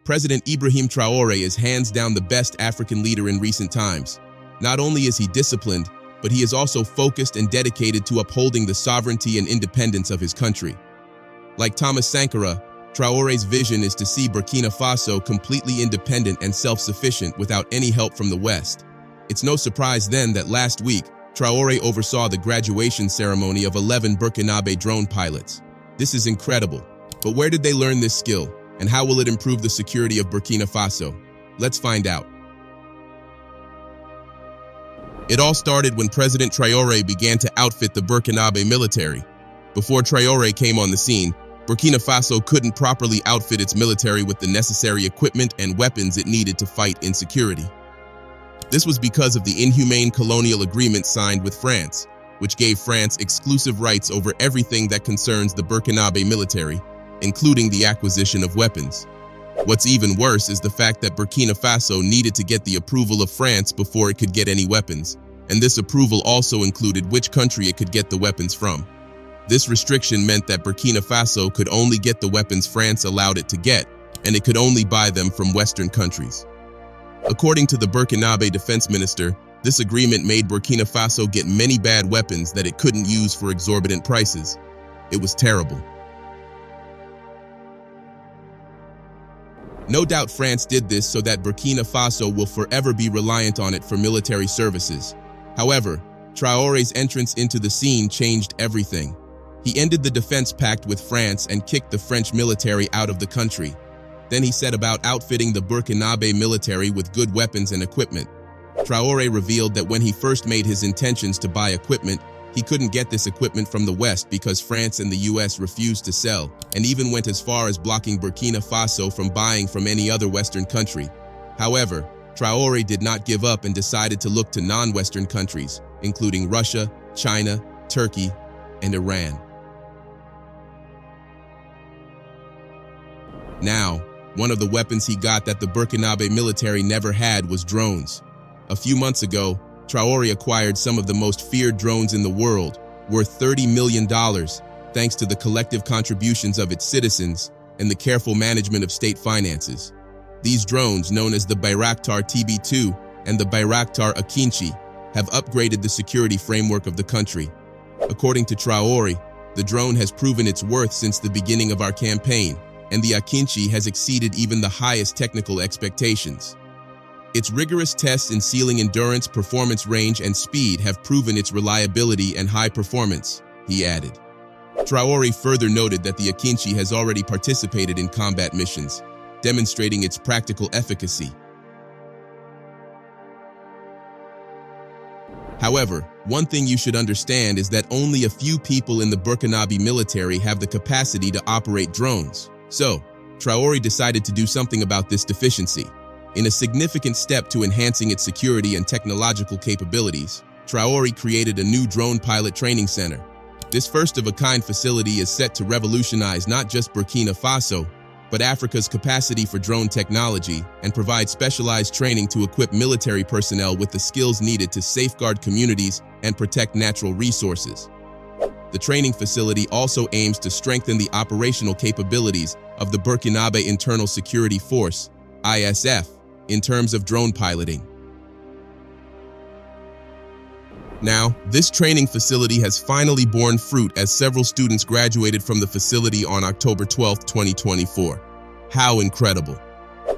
President Ibrahim Traore is hands down the best African leader in recent times. Not only is he disciplined, but he is also focused and dedicated to upholding the sovereignty and independence of his country. Like Thomas Sankara, Traore's vision is to see Burkina Faso completely independent and self-sufficient without any help from the West. It's no surprise then that last week, Traore oversaw the graduation ceremony of 11 Burkinabe drone pilots. This is incredible. But where did they learn this skill, and how will it improve the security of Burkina Faso? Let's find out. It all started when President Traore began to outfit the Burkinabe military. Before Traore came on the scene, Burkina Faso couldn't properly outfit its military with the necessary equipment and weapons it needed to fight insecurity. This was because of the inhumane Colonial Agreement signed with France, which gave France exclusive rights over everything that concerns the Burkinabe military, including the acquisition of weapons. What's even worse is the fact that Burkina Faso needed to get the approval of France before it could get any weapons, and this approval also included which country it could get the weapons from. This restriction meant that Burkina Faso could only get the weapons France allowed it to get, and it could only buy them from Western countries. According to the Burkinabe defense minister, this agreement made Burkina Faso get many bad weapons that it couldn't use for exorbitant prices. It was terrible. No doubt France did this so that Burkina Faso will forever be reliant on it for military services. However, Traore's entrance into the scene changed everything. He ended the defense pact with France and kicked the French military out of the country. Then he set about outfitting the Burkinabe military with good weapons and equipment. Traore revealed that when he first made his intentions to buy equipment, he couldn't get this equipment from the West because France and the US refused to sell, and even went as far as blocking Burkina Faso from buying from any other Western country. However, Traore did not give up and decided to look to non-Western countries, including Russia, China, Turkey, and Iran. Now, one of the weapons he got that the Burkinabe military never had was drones. A few months ago, Traore acquired some of the most feared drones in the world, worth $30 million, thanks to the collective contributions of its citizens and the careful management of state finances. These drones, known as the Bayraktar TB2 and the Bayraktar Akinci, have upgraded the security framework of the country. According to Traore, the drone has proven its worth since the beginning of our campaign, and the Akinci has exceeded even the highest technical expectations. Its rigorous tests in ceiling endurance, performance range, and speed have proven its reliability and high performance, he added. Traore further noted that the Akinci has already participated in combat missions, demonstrating its practical efficacy. However, one thing you should understand is that only a few people in the Burkinabe military have the capacity to operate drones. So, Traore decided to do something about this deficiency. In a significant step to enhancing its security and technological capabilities, Traore created a new drone pilot training center. This first-of-a-kind facility is set to revolutionize not just Burkina Faso, but Africa's capacity for drone technology and provide specialized training to equip military personnel with the skills needed to safeguard communities and protect natural resources. The training facility also aims to strengthen the operational capabilities of the Burkinabe Internal Security Force, ISF, in terms of drone piloting. Now, this training facility has finally borne fruit as several students graduated from the facility on October 12, 2024. How incredible!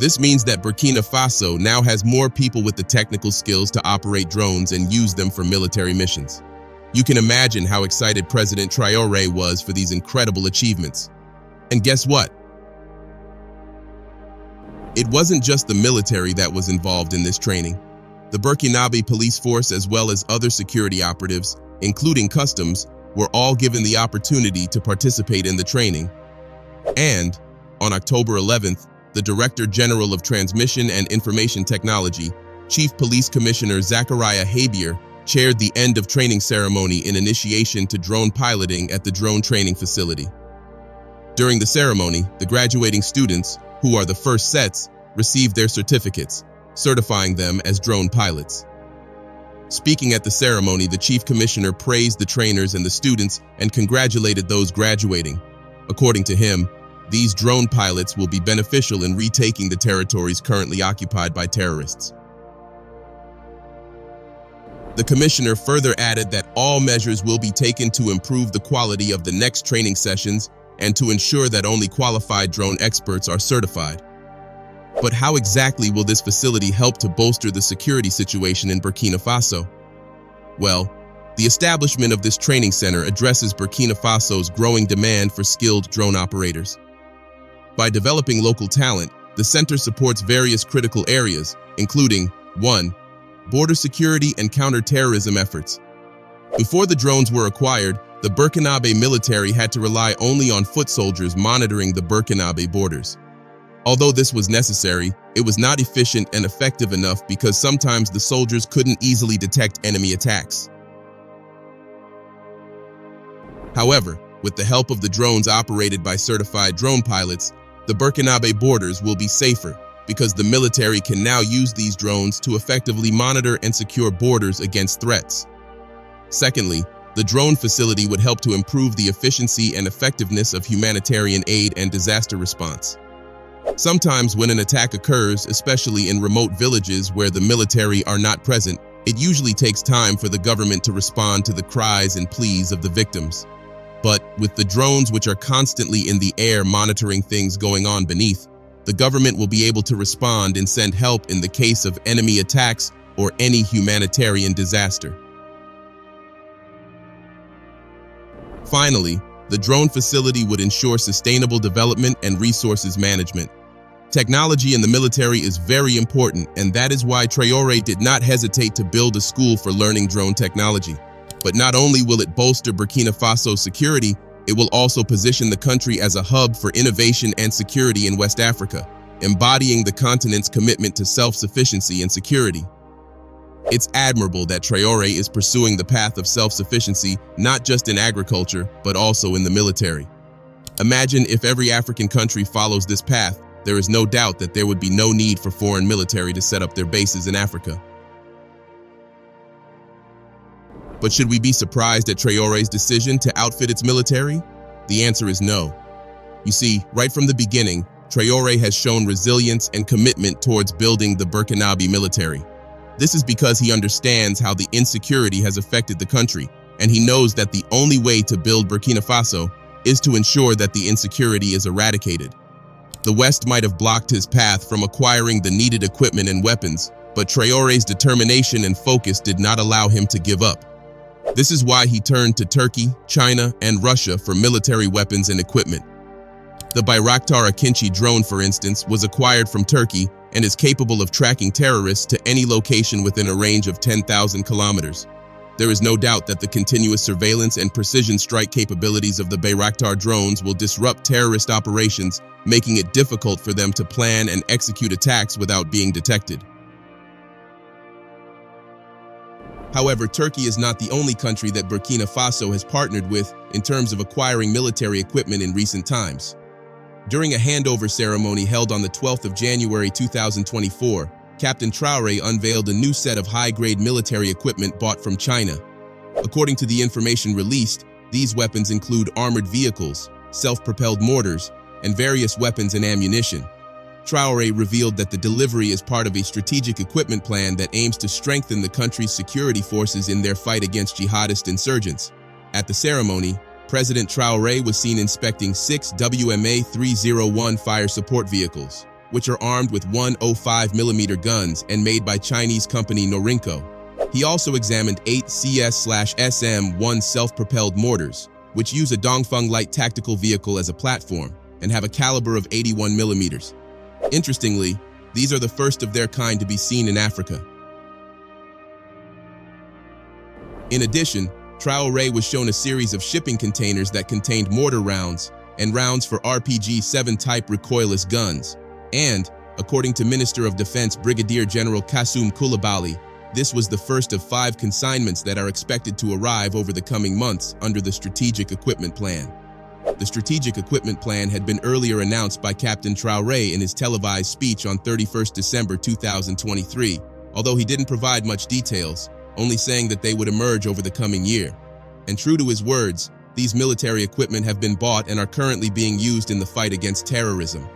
This means that Burkina Faso now has more people with the technical skills to operate drones and use them for military missions. You can imagine how excited President Traore was for these incredible achievements. And guess what? It wasn't just the military that was involved in this training. The Burkinabe police force, as well as other security operatives, including customs, were all given the opportunity to participate in the training. And, on October 11th, the Director General of Transmission and Information Technology, Chief Police Commissioner Zachariah Habier, chaired the end of training ceremony in initiation to drone piloting at the drone training facility. During the ceremony, the graduating students, who are the first sets, received their certificates, certifying them as drone pilots. Speaking at the ceremony, the Chief Commissioner praised the trainers and the students and congratulated those graduating. According to him, These drone pilots will be beneficial in retaking the territories currently occupied by terrorists. The commissioner further added that all measures will be taken to improve the quality of the next training sessions and to ensure that only qualified drone experts are certified. But how exactly will this facility help to bolster the security situation in Burkina Faso? Well, the establishment of this training center addresses Burkina Faso's growing demand for skilled drone operators. By developing local talent, the center supports various critical areas, including 1. Border security and counter-terrorism efforts. Before the drones were acquired, the Burkinabe military had to rely only on foot soldiers monitoring the Burkinabe borders. Although this was necessary, it was not efficient and effective enough because sometimes the soldiers couldn't easily detect enemy attacks. However, with the help of the drones operated by certified drone pilots, the Burkinabe borders will be safer because the military can now use these drones to effectively monitor and secure borders against threats. Secondly, the drone facility would help to improve the efficiency and effectiveness of humanitarian aid and disaster response. Sometimes when an attack occurs, especially in remote villages where the military are not present, it usually takes time for the government to respond to the cries and pleas of the victims. But with the drones, which are constantly in the air monitoring things going on beneath, the government will be able to respond and send help in the case of enemy attacks or any humanitarian disaster. Finally, the drone facility would ensure sustainable development and resources management. Technology in the military is very important, and that is why Traore did not hesitate to build a school for learning drone technology. But not only will it bolster Burkina Faso's security, it will also position the country as a hub for innovation and security in West Africa, embodying the continent's commitment to self-sufficiency and security. It's admirable that Traore is pursuing the path of self-sufficiency not just in agriculture, but also in the military. Imagine if every African country follows this path, there is no doubt that there would be no need for foreign military to set up their bases in Africa. But should we be surprised at Traore's decision to outfit its military? The answer is no. You see, right from the beginning, Traore has shown resilience and commitment towards building the Burkinabe military. This is because he understands how the insecurity has affected the country, and he knows that the only way to build Burkina Faso is to ensure that the insecurity is eradicated. The West might have blocked his path from acquiring the needed equipment and weapons, but Traore's determination and focus did not allow him to give up. This is why he turned to Turkey, China, and Russia for military weapons and equipment. The Bayraktar Akinci drone, for instance, was acquired from Turkey and is capable of tracking terrorists to any location within a range of 10,000 kilometers. There is no doubt that the continuous surveillance and precision strike capabilities of the Bayraktar drones will disrupt terrorist operations, making it difficult for them to plan and execute attacks without being detected. However, Turkey is not the only country that Burkina Faso has partnered with in terms of acquiring military equipment in recent times. During a handover ceremony held on the 12th of January 2024, Captain Traore unveiled a new set of high-grade military equipment bought from China. According to the information released, these weapons include armored vehicles, self-propelled mortars, and various weapons and ammunition. Traore revealed that the delivery is part of a strategic equipment plan that aims to strengthen the country's security forces in their fight against jihadist insurgents. At the ceremony, President Traore was seen inspecting 6 WMA-301 fire support vehicles, which are armed with 105mm guns and made by Chinese company Norinco. He also examined 8 CS/SM-1 self-propelled mortars, which use a Dongfeng light tactical vehicle as a platform and have a caliber of 81mm. Interestingly, these are the first of their kind to be seen in Africa. In addition, Traore was shown a series of shipping containers that contained mortar rounds and rounds for RPG-7 type recoilless guns. And, according to Minister of Defense Brigadier General Kassoum Koulibaly, this was the first of 5 consignments that are expected to arrive over the coming months under the Strategic Equipment Plan. The Strategic Equipment Plan had been earlier announced by Captain Traore in his televised speech on 31st December 2023, although he didn't provide much details, only saying that they would emerge over the coming year. And true to his words, These military equipment have been bought and are currently being used in the fight against terrorism.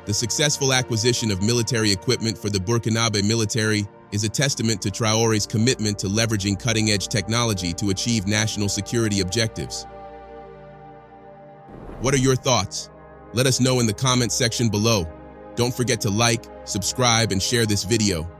The successful acquisition of military equipment for the Burkinabe military is a testament to Traore's commitment to leveraging cutting-edge technology to achieve national security objectives. What are your thoughts? Let us know in the comments section below. Don't forget to like, subscribe, and share this video.